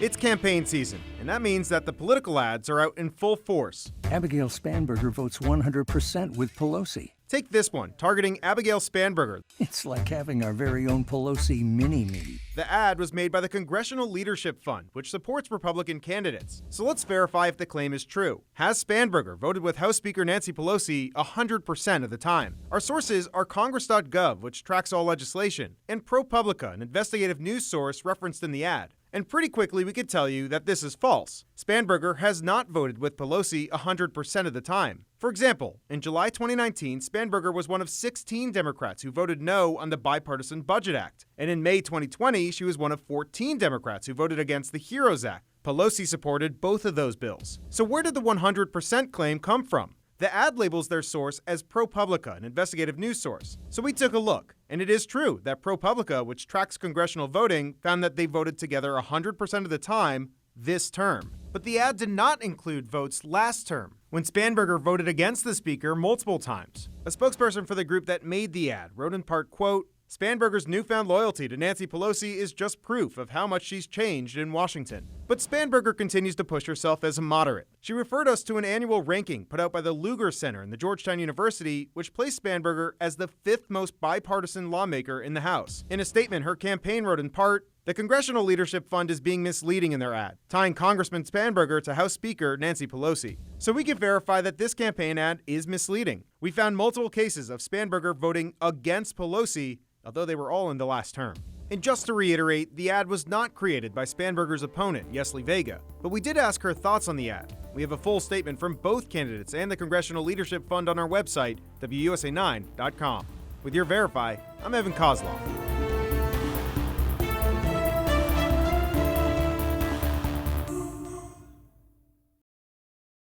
It's campaign season, and that means that the political ads are out in full force. Abigail Spanberger votes 100% with Pelosi. Take this one, targeting Abigail Spanberger. It's like having our very own Pelosi mini-me. The ad was made by the Congressional Leadership Fund, which supports Republican candidates. So let's verify if the claim is true. Has Spanberger voted with House Speaker Nancy Pelosi 100% of the time? Our sources are Congress.gov, which tracks all legislation, and ProPublica, an investigative news source referenced in the ad. And pretty quickly we could tell you that this is false. Spanberger has not voted with Pelosi 100% of the time. For example, in July 2019, Spanberger was one of 16 Democrats who voted no on the Bipartisan Budget Act. And in May 2020, she was one of 14 Democrats who voted against the HEROES Act. Pelosi supported both of those bills. So where did the 100% claim come from? The ad labels their source as ProPublica, an investigative news source. So we took a look, and it is true that ProPublica, which tracks congressional voting, found that they voted together 100% of the time this term. But the ad did not include votes last term, when Spanberger voted against the speaker multiple times. A spokesperson for the group that made the ad wrote in part, quote, "Spanberger's newfound loyalty to Nancy Pelosi is just proof of how much she's changed in Washington." But Spanberger continues to push herself as a moderate. She referred us to an annual ranking put out by the Lugar Center and the Georgetown University, which placed Spanberger as the 5th most bipartisan lawmaker in the House. In a statement, her campaign wrote in part, "The Congressional Leadership Fund is being misleading in their ad, tying Congressman Spanberger to House Speaker Nancy Pelosi." So we can verify that this campaign ad is misleading. We found multiple cases of Spanberger voting against Pelosi, although they were all in the last term. And just to reiterate, the ad was not created by Spanberger's opponent, Yesli Vega, but we did ask her thoughts on the ad. We have a full statement from both candidates and the Congressional Leadership Fund on our website, WUSA9.com. With your Verify, I'm Evan Koslof.